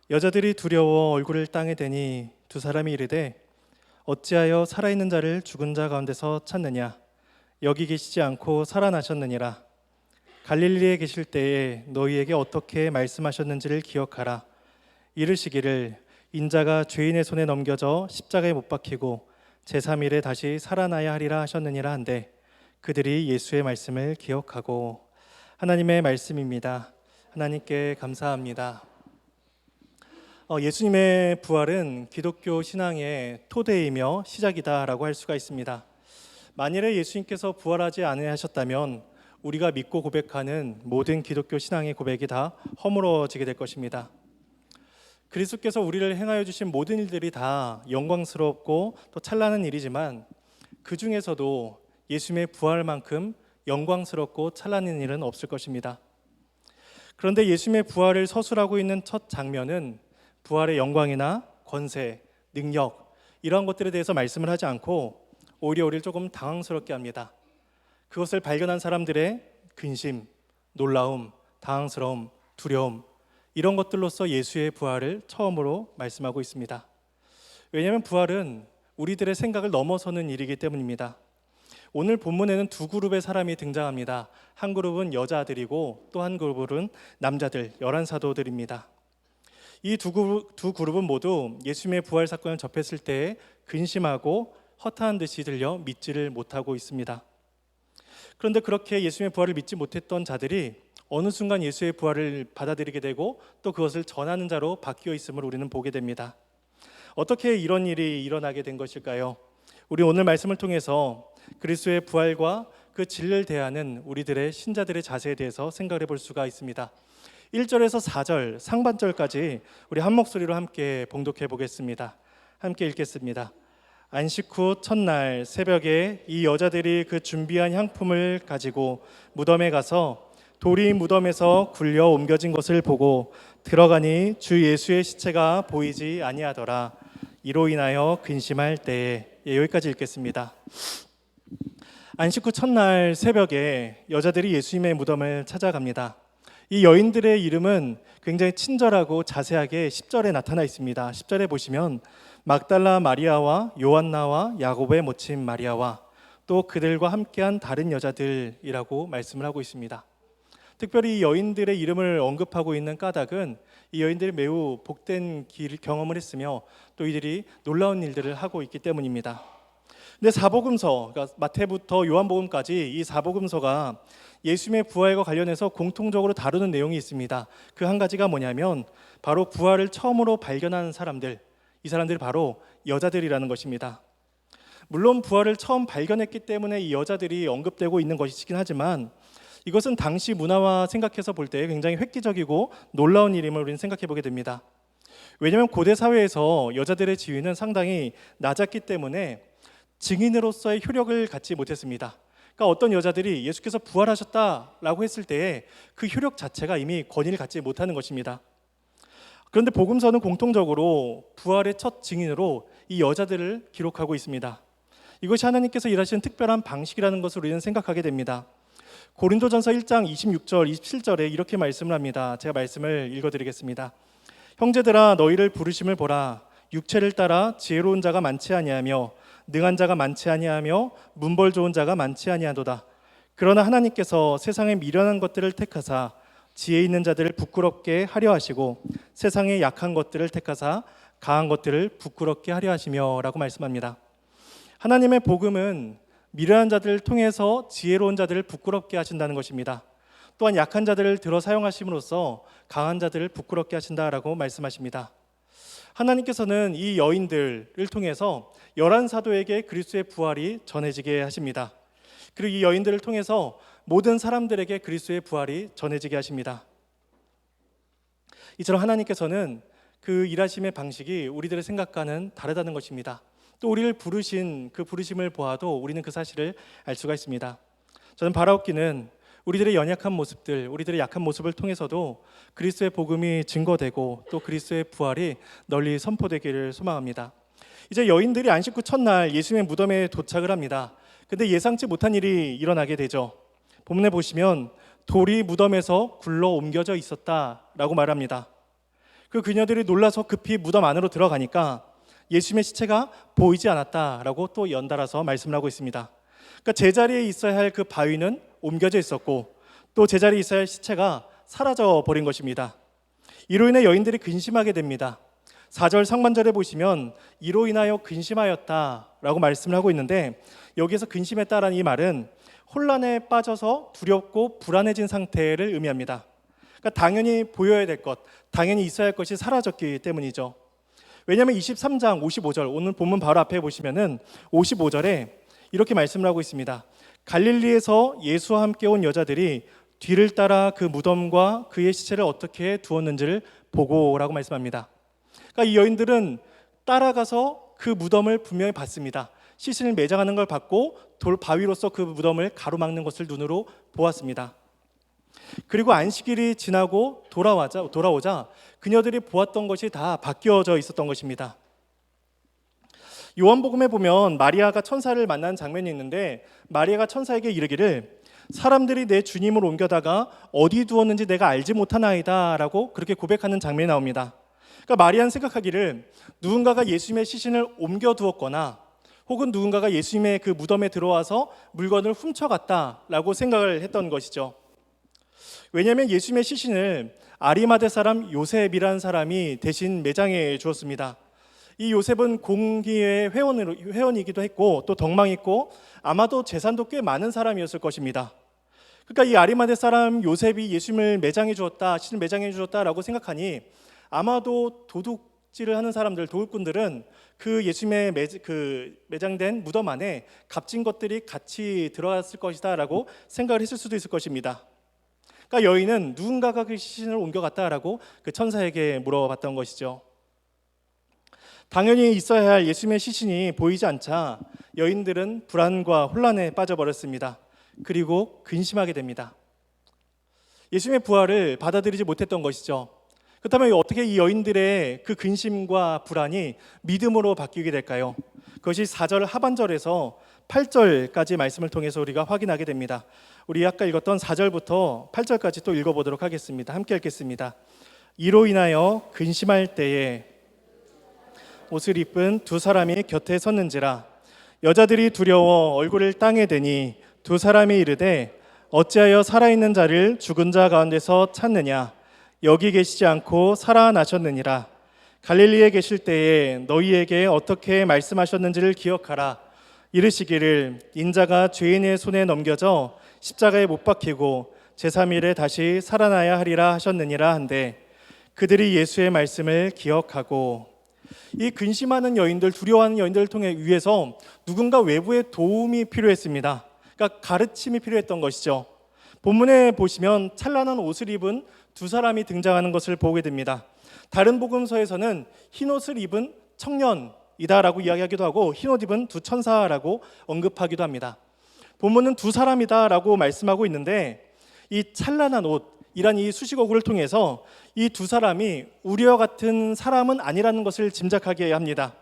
여자들이 두려워 얼굴을 땅에 대니 두 사람이 이르되 어찌하여 살아있는 자를 죽은 자 가운데서 찾느냐? 여기 계시지 않고 살아나셨느니라. 갈릴리에 계실 때에 너희에게 어떻게 말씀하셨는지를 기억하라. 이르시기를 인자가 죄인의 손에 넘겨져 십자가에 못 박히고 제3일에 다시 살아나야 하리라 하셨느니라 한데 그들이 예수의 말씀을 기억하고. 하나님의 말씀입니다. 하나님께 감사합니다. 예수님의 부활은 기독교 신앙의 토대이며 시작이다라고 할 수가 있습니다. 만일에 예수님께서 부활하지 않으셨다면 우리가 믿고 고백하는 모든 기독교 신앙의 고백이 다 허물어지게 될 것입니다. 그리스도께서 우리를 행하여 주신 모든 일들이 다 영광스럽고 또 찬란한 일이지만 그 중에서도 예수님의 부활만큼 영광스럽고 찬란한 일은 없을 것입니다. 그런데 예수님의 부활을 서술하고 있는 첫 장면은 부활의 영광이나 권세, 능력 이러한 것들에 대해서 말씀을 하지 않고 오히려 우리를 조금 당황스럽게 합니다. 그것을 발견한 사람들의 근심, 놀라움, 당황스러움, 두려움 이런 것들로서 예수의 부활을 처음으로 말씀하고 있습니다. 왜냐하면 부활은 우리들의 생각을 넘어서는 일이기 때문입니다. 오늘 본문에는 두 그룹의 사람이 등장합니다. 한 그룹은 여자들이고 또 한 그룹은 남자들, 11사도들입니다. 이 두 그룹은 모두 예수님의 부활 사건을 접했을 때 근심하고 허탄한 듯이 들려 믿지를 못하고 있습니다. 그런데 그렇게 예수님의 부활을 믿지 못했던 자들이 어느 순간 예수의 부활을 받아들이게 되고 또 그것을 전하는 자로 바뀌어 있음을 우리는 보게 됩니다. 어떻게 이런 일이 일어나게 된 것일까요? 우리 오늘 말씀을 통해서 그리스도의 부활과 그 진리를 대하는 우리들의 신자들의 자세에 대해서 생각해 볼 수가 있습니다. 1절에서 4절 상반절까지 우리 한 목소리로 함께 봉독해 보겠습니다. 함께 읽겠습니다. 안식 후 첫날 새벽에 이 여자들이 그 준비한 향품을 가지고 무덤에 가서 돌이 무덤에서 굴려 옮겨진 것을 보고 들어가니 주 예수의 시체가 보이지 아니하더라. 이로 인하여 근심할 때에. 여기까지 읽겠습니다. 안식 후 첫날 새벽에 여자들이 예수님의 무덤을 찾아갑니다. 이 여인들의 이름은 굉장히 친절하고 자세하게 10절에 나타나 있습니다. 10절에 보시면 막달라 마리아와 요한나와 야고보의 모친 마리아와 또 그들과 함께한 다른 여자들이라고 말씀을 하고 있습니다. 특별히 이 여인들의 이름을 언급하고 있는 까닭은 이 여인들이 매우 복된 경험을 했으며 또 이들이 놀라운 일들을 하고 있기 때문입니다. 근데 사복음서, 그러니까 마태부터 요한복음까지 이 사복음서가 예수님의 부활과 관련해서 공통적으로 다루는 내용이 있습니다. 그 한 가지가 뭐냐면 바로 부활을 처음으로 발견한 사람들, 이 사람들이 바로 여자들이라는 것입니다. 물론 부활을 처음 발견했기 때문에 이 여자들이 언급되고 있는 것이긴 하지만 이것은 당시 문화와 생각해서 볼 때 굉장히 획기적이고 놀라운 일임을 우리는 생각해 보게 됩니다. 왜냐하면 고대 사회에서 여자들의 지위는 상당히 낮았기 때문에 증인으로서의 효력을 갖지 못했습니다. 그러니까 어떤 여자들이 예수께서 부활하셨다라고 했을 때에 그 효력 자체가 이미 권위를 갖지 못하는 것입니다. 그런데 복음서는 공통적으로 부활의 첫 증인으로 이 여자들을 기록하고 있습니다. 이것이 하나님께서 일하시는 특별한 방식이라는 것을 우리는 생각하게 됩니다. 고린도전서 1장 26절, 27절에 이렇게 말씀을 합니다. 제가 말씀을 읽어드리겠습니다. 형제들아 너희를 부르심을 보라. 육체를 따라 지혜로운 자가 많지 아니하며 능한 자가 많지 아니하며 문벌 좋은 자가 많지 아니하도다. 그러나 하나님께서 세상의 미련한 것들을 택하사 지혜 있는 자들을 부끄럽게 하려 하시고 세상의 약한 것들을 택하사 강한 것들을 부끄럽게 하려 하시며 라고 말씀합니다. 하나님의 복음은 미련한 자들을 통해서 지혜로운 자들을 부끄럽게 하신다는 것입니다. 또한 약한 자들을 들어 사용하심으로써 강한 자들을 부끄럽게 하신다라고 말씀하십니다. 하나님께서는 이 여인들을 통해서 11사도에게 그리스도의 부활이 전해지게 하십니다. 그리고 이 여인들을 통해서 모든 사람들에게 그리스도의 부활이 전해지게 하십니다. 이처럼 하나님께서는 그 일하심의 방식이 우리들의 생각과는 다르다는 것입니다. 또 우리를 부르신 그 부르심을 보아도 우리는 그 사실을 알 수가 있습니다. 저는 바라옵기는 우리들의 연약한 모습들, 우리들의 약한 모습을 통해서도 그리스도의 복음이 증거되고 또 그리스도의 부활이 널리 선포되기를 소망합니다. 이제 여인들이 안식 후 첫날 예수님의 무덤에 도착을 합니다. 근데 예상치 못한 일이 일어나게 되죠. 본문에 보시면 돌이 무덤에서 굴러 옮겨져 있었다라고 말합니다. 그 그녀들이 놀라서 급히 무덤 안으로 들어가니까 예수님의 시체가 보이지 않았다라고 또 연달아서 말씀을 하고 있습니다. 그러니까 제자리에 있어야 할 그 바위는 옮겨져 있었고 또 제자리에 있어야 할 시체가 사라져 버린 것입니다. 이로 인해 여인들이 근심하게 됩니다. 4절 상반절에 보시면 이로 인하여 근심하였다라고 말씀을 하고 있는데, 여기에서 근심했다라는 이 말은 혼란에 빠져서 두렵고 불안해진 상태를 의미합니다. 그러니까 당연히 보여야 될 것, 당연히 있어야 할 것이 사라졌기 때문이죠. 왜냐하면 23장 55절, 오늘 본문 바로 앞에 보시면은 55절에 이렇게 말씀을 하고 있습니다. 갈릴리에서 예수와 함께 온 여자들이 뒤를 따라 그 무덤과 그의 시체를 어떻게 두었는지를 보고라고 말씀합니다. 그러니까 이 여인들은 따라가서 그 무덤을 분명히 봤습니다. 시신을 매장하는 걸 봤고 돌 바위로서 그 무덤을 가로막는 것을 눈으로 보았습니다. 그리고 안식일이 지나고 돌아오자 그녀들이 보았던 것이 다 바뀌어져 있었던 것입니다. 요한복음에 보면 마리아가 천사를 만난 장면이 있는데, 마리아가 천사에게 이르기를 사람들이 내 주님을 옮겨다가 어디 두었는지 내가 알지 못하나이다 라고 그렇게 고백하는 장면이 나옵니다. 그러니까 마리아는 생각하기를 누군가가 예수님의 시신을 옮겨 두었거나 혹은 누군가가 예수님의 그 무덤에 들어와서 물건을 훔쳐갔다라고 생각을 했던 것이죠. 왜냐하면 예수님의 시신을 아리마대 사람 요셉이라는 사람이 대신 매장해 주었습니다. 이 요셉은 공기의 회원이기도 했고 또 덕망이 있고 아마도 재산도 꽤 많은 사람이었을 것입니다. 그러니까 이 아리마대 사람 요셉이 예수님을 매장해 주었다, 신을 매장해 주었다라고 생각하니 아마도 도둑질을 하는 사람들, 도둑꾼들은 그 예수님의 매장된 무덤 안에 값진 것들이 같이 들어갔을 것이다라고 생각을 했을 수도 있을 것입니다. 그러니까 여인은 누군가가 그 시신을 옮겨갔다라고 그 천사에게 물어봤던 것이죠. 당연히 있어야 할 예수님의 시신이 보이지 않자 여인들은 불안과 혼란에 빠져버렸습니다. 그리고 근심하게 됩니다. 예수님의 부활을 받아들이지 못했던 것이죠. 그렇다면 어떻게 이 여인들의 그 근심과 불안이 믿음으로 바뀌게 될까요? 그것이 4절 하반절에서 8절까지 말씀을 통해서 우리가 확인하게 됩니다. 우리 아까 읽었던 4절부터 8절까지 또 읽어보도록 하겠습니다. 함께 읽겠습니다. 이로 인하여 근심할 때에 옷을 입은 두 사람이 곁에 섰는지라. 여자들이 두려워 얼굴을 땅에 대니 두 사람이 이르되 어찌하여 살아있는 자를 죽은 자 가운데서 찾느냐? 여기 계시지 않고 살아나셨느니라. 갈릴리에 계실 때에 너희에게 어떻게 말씀하셨는지를 기억하라. 이르시기를 인자가 죄인의 손에 넘겨져 십자가에 못 박히고 제3일에 다시 살아나야 하리라 하셨느니라 한데, 그들이 예수의 말씀을 기억하고 이 근심하는 여인들, 두려워하는 여인들을 통해 위해서 누군가 외부의 도움이 필요했습니다. 그러니까 가르침이 필요했던 것이죠. 본문에 보시면 찬란한 옷을 입은 두 사람이 등장하는 것을 보게 됩니다. 다른 복음서에서는 흰 옷을 입은 청년이다라고 이야기하기도 하고 흰 옷 입은 두 천사라고 언급하기도 합니다. 본문은 두 사람이다라고 말씀하고 있는데, 이 찬란한 옷이란 이 수식어구를 통해서 이 두 사람이 우리와 같은 사람은 아니라는 것을 짐작하게 합니다.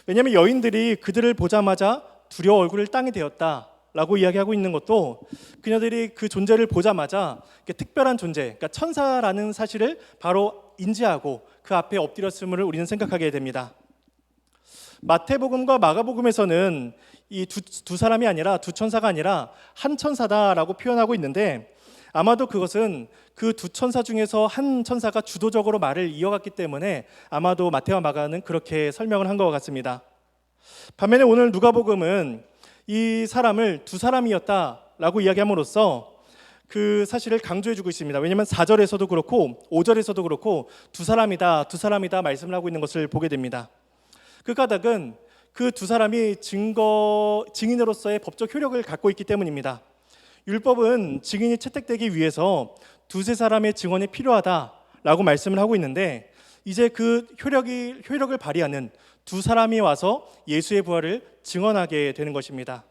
왜냐하면 여인들이 그들을 보자마자 두려워 얼굴을 땅에 대었다라고 이야기하고 있는 것도 그녀들이 그 존재를 보자마자 특별한 존재, 그러니까 천사라는 사실을 바로 인지하고 그 앞에 엎드렸음을 우리는 생각하게 됩니다. 마태복음과 마가복음에서는 이 두 사람이 아니라 두 천사가 아니라 한 천사다라고 표현하고 있는데, 아마도 그것은 그 두 천사 중에서 한 천사가 주도적으로 말을 이어갔기 때문에 아마도 마태와 마가는 그렇게 설명을 한 것 같습니다. 반면에 오늘 누가복음은 이 사람을 두 사람이었다라고 이야기함으로써 그 사실을 강조해주고 있습니다. 왜냐하면 4절에서도 그렇고 5절에서도 그렇고 두 사람이다 말씀을 하고 있는 것을 보게 됩니다. 그 까닭은 그 두 사람이 증인으로서의 법적 효력을 갖고 있기 때문입니다. 율법은 증인이 채택되기 위해서 두세 사람의 증언이 필요하다라고 말씀을 하고 있는데, 이제 그 효력을 발휘하는 두 사람이 와서 예수의 부활을 증언하게 되는 것입니다.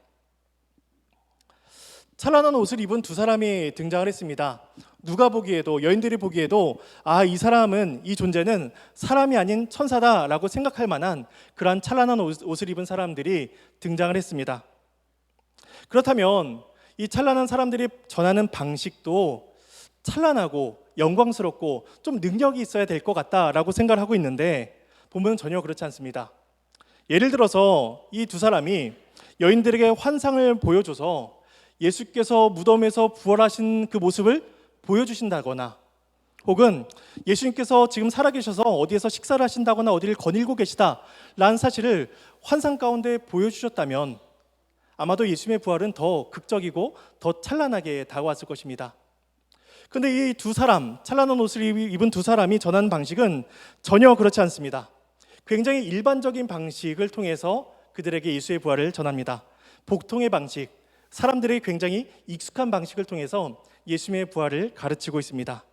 찬란한 옷을 입은 두 사람이 등장을 했습니다. 누가 보기에도, 여인들이 보기에도 이 사람은, 이 존재는 사람이 아닌 천사다라고 생각할 만한 그러한 찬란한 옷을 입은 사람들이 등장을 했습니다. 그렇다면 이 찬란한 사람들이 전하는 방식도 찬란하고 영광스럽고 좀 능력이 있어야 될 것 같다라고 생각을 하고 있는데 보면 전혀 그렇지 않습니다. 예를 들어서 이 두 사람이 여인들에게 환상을 보여줘서 예수께서 무덤에서 부활하신 그 모습을 보여주신다거나, 혹은 예수님께서 지금 살아계셔서 어디에서 식사를 하신다거나 어디를 거닐고 계시다라는 사실을 환상 가운데 보여주셨다면 아마도 예수님의 부활은 더 극적이고 더 찬란하게 다가왔을 것입니다. 그런데 이 두 사람, 찬란한 옷을 입은 두 사람이 전하는 방식은 전혀 그렇지 않습니다. 굉장히 일반적인 방식을 통해서 그들에게 예수의 부활을 전합니다. 보통의 방식, 사람들이 굉장히 익숙한 방식을 통해서 예수님의 부활을 가르치고 있습니다.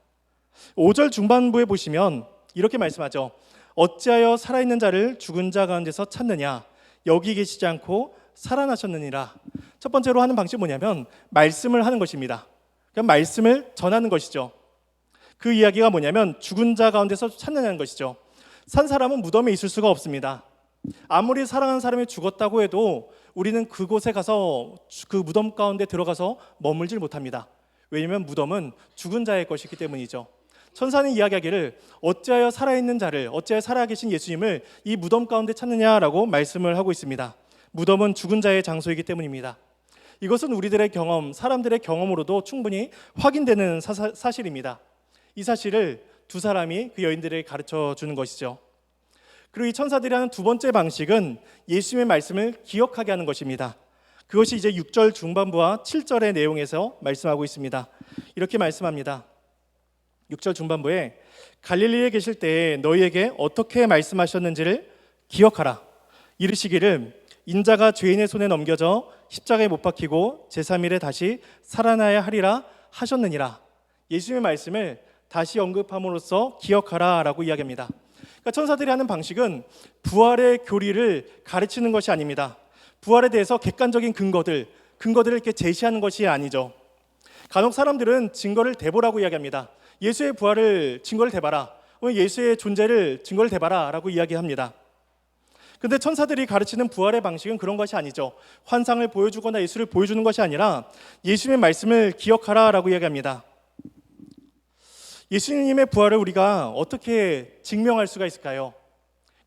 5절 중반부에 보시면 이렇게 말씀하죠. 어찌하여 살아있는 자를 죽은 자 가운데서 찾느냐, 여기 계시지 않고 살아나셨느니라. 첫 번째로 하는 방식이 뭐냐면 말씀을 하는 것입니다. 그럼 말씀을 전하는 것이죠. 그 이야기가 뭐냐면 죽은 자 가운데서 찾느냐는 것이죠. 산 사람은 무덤에 있을 수가 없습니다. 아무리 사랑하는 사람이 죽었다고 해도 우리는 그곳에 가서 그 무덤 가운데 들어가서 머물질 못합니다. 왜냐하면 무덤은 죽은 자의 것이기 때문이죠. 천사는 이야기하기를 어찌하여 살아있는 자를, 어찌하여 살아계신 예수님을 이 무덤 가운데 찾느냐라고 말씀을 하고 있습니다. 무덤은 죽은 자의 장소이기 때문입니다. 이것은 우리들의 경험, 사람들의 경험으로도 충분히 확인되는 사실입니다. 이 사실을 두 사람이 그 여인들에게 가르쳐 주는 것이죠. 그리고 이 천사들이 하는 두 번째 방식은 예수님의 말씀을 기억하게 하는 것입니다. 그것이 이제 6절 중반부와 7절의 내용에서 말씀하고 있습니다. 이렇게 말씀합니다. 6절 중반부에 갈릴리에 계실 때 너희에게 어떻게 말씀하셨는지를 기억하라. 이르시기를 인자가 죄인의 손에 넘겨져 십자가에 못 박히고 제3일에 다시 살아나야 하리라 하셨느니라. 예수님의 말씀을 다시 언급함으로써 기억하라 라고 이야기합니다. 그러니까 천사들이 하는 방식은 부활의 교리를 가르치는 것이 아닙니다. 부활에 대해서 객관적인 근거들을 이렇게 제시하는 것이 아니죠. 간혹 사람들은 증거를 대보라고 이야기합니다. 예수의 부활을 증거를 대봐라, 예수의 존재를 증거를 대봐라 라고 이야기합니다. 그런데 천사들이 가르치는 부활의 방식은 그런 것이 아니죠. 환상을 보여주거나 예수를 보여주는 것이 아니라 예수님의 말씀을 기억하라 라고 이야기합니다. 예수님의 부활을 우리가 어떻게 증명할 수가 있을까요?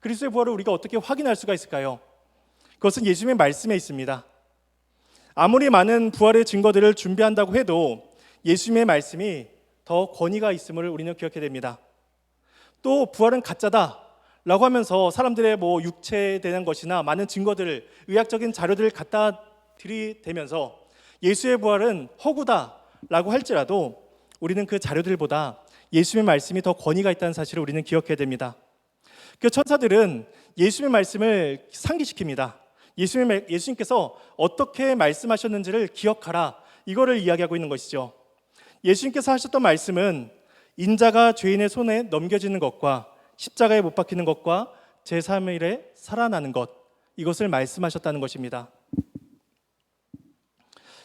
그리스도의 부활을 우리가 어떻게 확인할 수가 있을까요? 그것은 예수님의 말씀에 있습니다. 아무리 많은 부활의 증거들을 준비한다고 해도 예수님의 말씀이 더 권위가 있음을 우리는 기억해야 됩니다. 또 부활은 가짜다 라고 하면서 사람들의 육체에 대한 것이나 많은 증거들을, 의학적인 자료들을 갖다 들이대면서 예수의 부활은 허구다 라고 할지라도 우리는 그 자료들보다 예수님의 말씀이 더 권위가 있다는 사실을 우리는 기억해야 됩니다. 그 천사들은 예수님의 말씀을 상기시킵니다. 예수님께서 어떻게 말씀하셨는지를 기억하라, 이거를 이야기하고 있는 것이죠. 예수님께서 하셨던 말씀은 인자가 죄인의 손에 넘겨지는 것과 십자가에 못 박히는 것과 제3일에 살아나는 것, 이것을 말씀하셨다는 것입니다.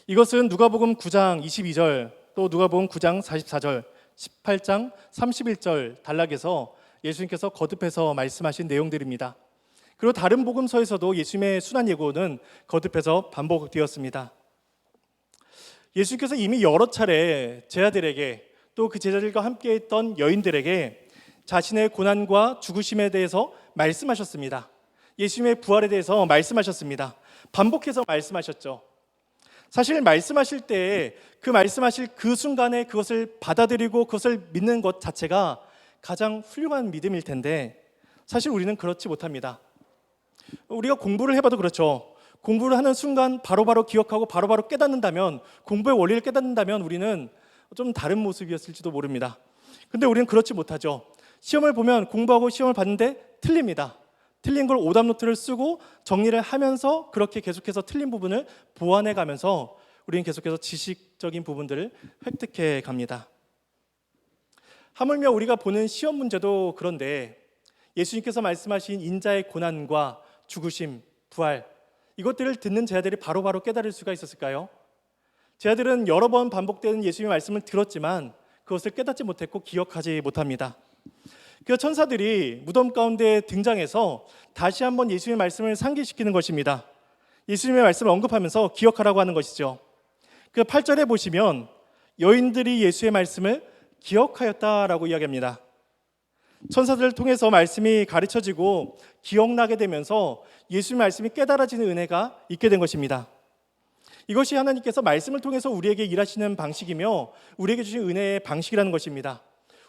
이것은 누가복음 9장 22절, 또 누가복음 9장 44절, 18장 31절 단락에서 예수님께서 거듭해서 말씀하신 내용들입니다. 그리고 다른 복음서에서도 예수님의 순환 예고는 거듭해서 반복되었습니다. 예수님께서 이미 여러 차례 제자들에게, 또 그 제자들과 함께 있던 여인들에게 자신의 고난과 죽으심에 대해서 말씀하셨습니다. 예수님의 부활에 대해서 말씀하셨습니다. 반복해서 말씀하셨죠. 사실 말씀하실 때 그 말씀하실 그 순간에 그것을 받아들이고 그것을 믿는 것 자체가 가장 훌륭한 믿음일 텐데 사실 우리는 그렇지 못합니다. 우리가 공부를 해봐도 그렇죠. 공부를 하는 순간 바로바로 기억하고 바로바로 깨닫는다면, 공부의 원리를 깨닫는다면 우리는 좀 다른 모습이었을지도 모릅니다. 근데 우리는 그렇지 못하죠. 시험을 보면, 공부하고 시험을 봤는데 틀립니다. 틀린 걸 오답 노트를 쓰고 정리를 하면서 그렇게 계속해서 틀린 부분을 보완해 가면서 우리는 계속해서 지식적인 부분들을 획득해 갑니다. 하물며 우리가 보는 시험 문제도 그런데 예수님께서 말씀하신 인자의 고난과 죽으심, 부활, 이것들을 듣는 제자들이 바로바로 깨달을 수가 있었을까요? 제자들은 여러 번 반복되는 예수님의 말씀을 들었지만 그것을 깨닫지 못했고 기억하지 못합니다. 그 천사들이 무덤 가운데 등장해서 다시 한번 예수님의 말씀을 상기시키는 것입니다. 예수님의 말씀을 언급하면서 기억하라고 하는 것이죠. 그 8절에 보시면 여인들이 예수의 말씀을 기억하였다라고 이야기합니다. 천사들을 통해서 말씀이 가르쳐지고 기억나게 되면서 예수의 말씀이 깨달아지는 은혜가 있게 된 것입니다. 이것이 하나님께서 말씀을 통해서 우리에게 일하시는 방식이며 우리에게 주신 은혜의 방식이라는 것입니다.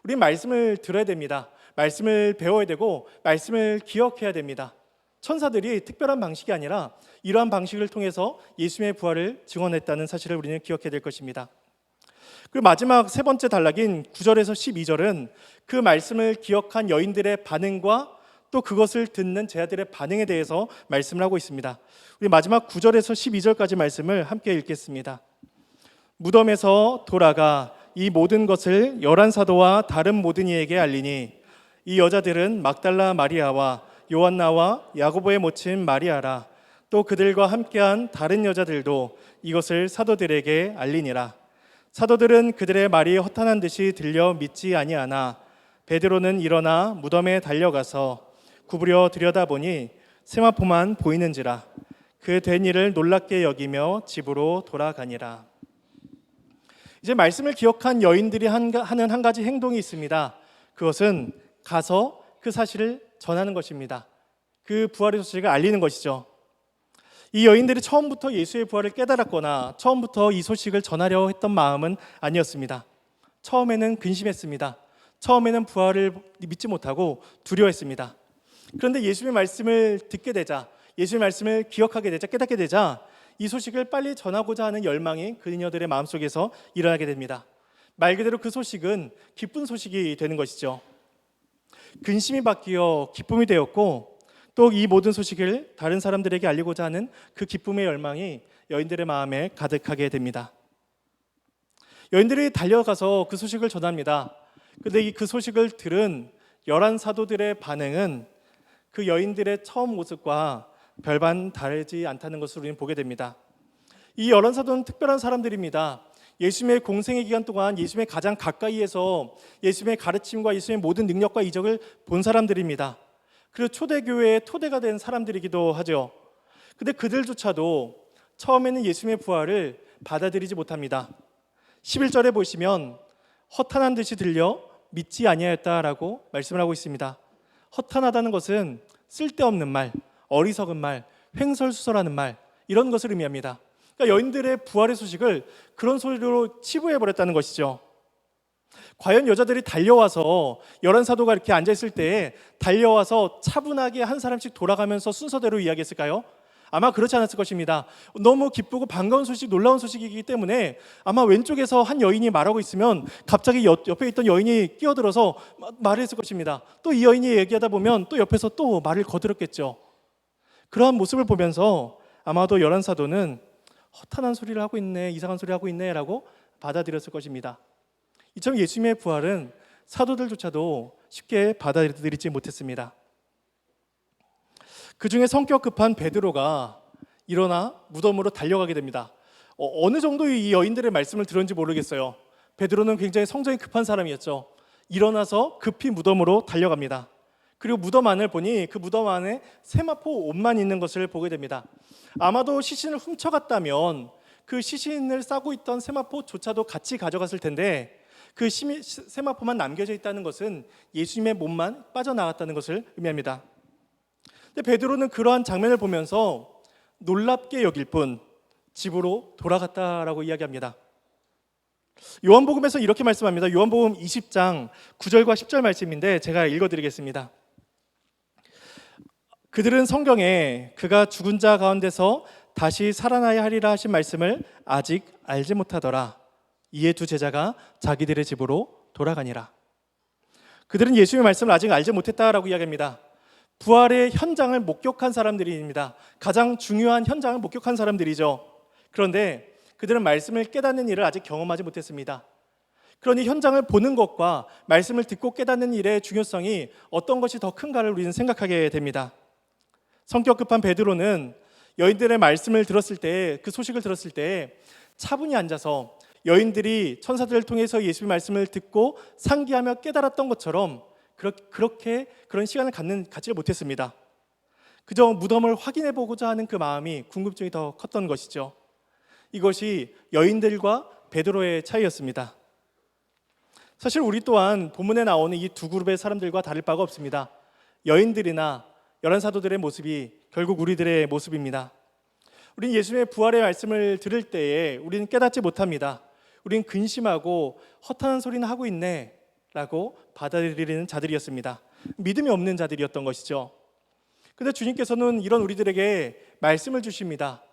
우리는 말씀을 들어야 됩니다. 말씀을 배워야 되고 말씀을 기억해야 됩니다. 천사들이 특별한 방식이 아니라 이러한 방식을 통해서 예수님의 부활을 증언했다는 사실을 우리는 기억해야 될 것입니다. 그리고 마지막 세 번째 단락인 9절에서 12절은 그 말씀을 기억한 여인들의 반응과 또 그것을 듣는 제자들의 반응에 대해서 말씀을 하고 있습니다. 우리 마지막 9절에서 12절까지 말씀을 함께 읽겠습니다. 무덤에서 돌아가 이 모든 것을 11사도와 다른 모든 이에게 알리니 이 여자들은 막달라 마리아와 요한나와 야고보의 모친 마리아라 또 그들과 함께한 다른 여자들도 이것을 사도들에게 알리니라. 사도들은 그들의 말이 허탄한 듯이 들려 믿지 아니하나 베드로는 일어나 무덤에 달려가서 구부려 들여다보니 세마포만 보이는지라. 그 된 일을 놀랍게 여기며 집으로 돌아가니라. 이제 말씀을 기억한 여인들이 하는 한 가지 행동이 있습니다. 그것은 가서 그 사실을 전하는 것입니다. 그 부활의 소식을 알리는 것이죠. 이 여인들이 처음부터 예수의 부활을 깨달았거나 처음부터 이 소식을 전하려 했던 마음은 아니었습니다. 처음에는 근심했습니다. 처음에는 부활을 믿지 못하고 두려워했습니다. 그런데 예수의 말씀을 듣게 되자, 예수의 말씀을 기억하게 되자, 깨닫게 되자 이 소식을 빨리 전하고자 하는 열망이 그녀들의 마음속에서 일어나게 됩니다. 말 그대로 그 소식은 기쁜 소식이 되는 것이죠. 근심이 바뀌어 기쁨이 되었고 또 이 모든 소식을 다른 사람들에게 알리고자 하는 그 기쁨의 열망이 여인들의 마음에 가득하게 됩니다. 여인들이 달려가서 그 소식을 전합니다. 그런데 그 소식을 들은 11사도들의 반응은 그 여인들의 처음 모습과 별반 다르지 않다는 것을 우리는 보게 됩니다. 이 11사도는 특별한 사람들입니다. 예수님의 공생의 기간 동안 예수님의 가장 가까이에서 예수님의 가르침과 예수님의 모든 능력과 이적을 본 사람들입니다. 그리고 초대교회의 토대가 된 사람들이기도 하죠. 근데 그들조차도 처음에는 예수님의 부활을 받아들이지 못합니다. 11절에 보시면 허탄한 듯이 들려 믿지 아니하였다라고 말씀을 하고 있습니다. 허탄하다는 것은 쓸데없는 말, 어리석은 말, 횡설수설하는 말, 이런 것을 의미합니다. 그러니까 여인들의 부활의 소식을 그런 소리로 치부해버렸다는 것이죠. 과연 여자들이 달려와서 11사도가 이렇게 앉아있을 때에 달려와서 차분하게 한 사람씩 돌아가면서 순서대로 이야기했을까요? 아마 그렇지 않았을 것입니다. 너무 기쁘고 반가운 소식, 놀라운 소식이기 때문에 아마 왼쪽에서 한 여인이 말하고 있으면 갑자기 옆에 있던 여인이 끼어들어서 말을 했을 것입니다. 또 이 여인이 얘기하다 보면 또 옆에서 또 말을 거들었겠죠. 그러한 모습을 보면서 아마도 11사도는 허탄한 소리를 하고 있네, 이상한 소리를 하고 있네 라고 받아들였을 것입니다. 이처럼 예수님의 부활은 사도들조차도 쉽게 받아들이지 못했습니다. 그 중에 성격 급한 베드로가 일어나 무덤으로 달려가게 됩니다. 어느 정도 이 여인들의 말씀을 들었는지 모르겠어요. 베드로는 굉장히 성정이 급한 사람이었죠. 일어나서 급히 무덤으로 달려갑니다. 그리고 무덤 안을 보니 그 무덤 안에 세마포 옷만 있는 것을 보게 됩니다. 아마도 시신을 훔쳐갔다면 그 시신을 싸고 있던 세마포조차도 같이 가져갔을 텐데 그 세마포만 남겨져 있다는 것은 예수님의 몸만 빠져나갔다는 것을 의미합니다. 근데 베드로는 그러한 장면을 보면서 놀랍게 여길 뿐 집으로 돌아갔다라고 이야기합니다. 요한복음에서 이렇게 말씀합니다. 요한복음 20장 9절과 10절 말씀인데 제가 읽어드리겠습니다. 그들은 성경에 그가 죽은 자 가운데서 다시 살아나야 하리라 하신 말씀을 아직 알지 못하더라. 이에 두 제자가 자기들의 집으로 돌아가니라. 그들은 예수님의 말씀을 아직 알지 못했다라고 이야기합니다. 부활의 현장을 목격한 사람들입니다. 가장 중요한 현장을 목격한 사람들이죠. 그런데 그들은 말씀을 깨닫는 일을 아직 경험하지 못했습니다. 그러니 현장을 보는 것과 말씀을 듣고 깨닫는 일의 중요성이 어떤 것이 더 큰가를 우리는 생각하게 됩니다. 성격 급한 베드로는 여인들의 말씀을 들었을 때, 그 소식을 들었을 때 차분히 앉아서 여인들이 천사들을 통해서 예수의 말씀을 듣고 상기하며 깨달았던 것처럼 그렇게 그런 시간을 갖지를 못했습니다. 그저 무덤을 확인해 보고자 하는 그 마음이, 궁금증이 더 컸던 것이죠. 이것이 여인들과 베드로의 차이였습니다. 사실 우리 또한 본문에 나오는 이 두 그룹의 사람들과 다를 바가 없습니다. 여인들이나 열한 사도들의 모습이 결국 우리들의 모습입니다. 우리는 예수님의 부활의 말씀을 들을 때에 우리는 깨닫지 못합니다. 우리는 근심하고 허탄한 소리는 하고 있네 라고 받아들이는 자들이었습니다. 믿음이 없는 자들이었던 것이죠. 그런데 주님께서는 이런 우리들에게 말씀을 주십니다.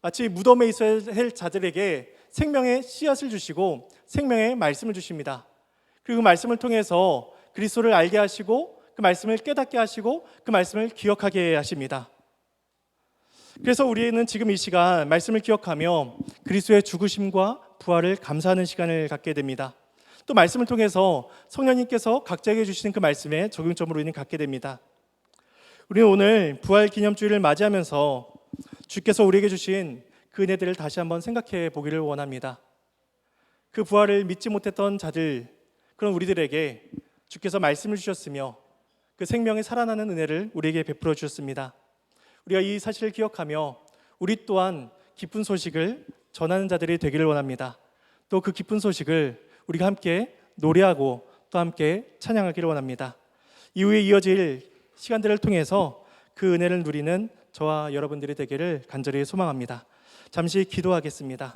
마치 무덤에 있어야 할 자들에게 생명의 씨앗을 주시고 생명의 말씀을 주십니다. 그리고 그 말씀을 통해서 그리스도를 알게 하시고 그 말씀을 깨닫게 하시고 그 말씀을 기억하게 하십니다. 그래서 우리는 지금 이 시간 말씀을 기억하며 그리스도의 죽으심과 부활을 감사하는 시간을 갖게 됩니다. 또 말씀을 통해서 성령님께서 각자에게 주시는 그 말씀의 적용점으로 우리는 갖게 됩니다. 우리는 오늘 부활 기념주일을 맞이하면서 주께서 우리에게 주신 그 은혜들을 다시 한번 생각해 보기를 원합니다. 그 부활을 믿지 못했던 자들, 그런 우리들에게 주께서 말씀을 주셨으며 그 생명의 살아나는 은혜를 우리에게 베풀어 주셨습니다. 우리가 이 사실을 기억하며 우리 또한 기쁜 소식을 전하는 자들이 되기를 원합니다. 또 그 기쁜 소식을 우리가 함께 노래하고 또 함께 찬양하기를 원합니다. 이후에 이어질 시간들을 통해서 그 은혜를 누리는 저와 여러분들이 되기를 간절히 소망합니다. 잠시 기도하겠습니다.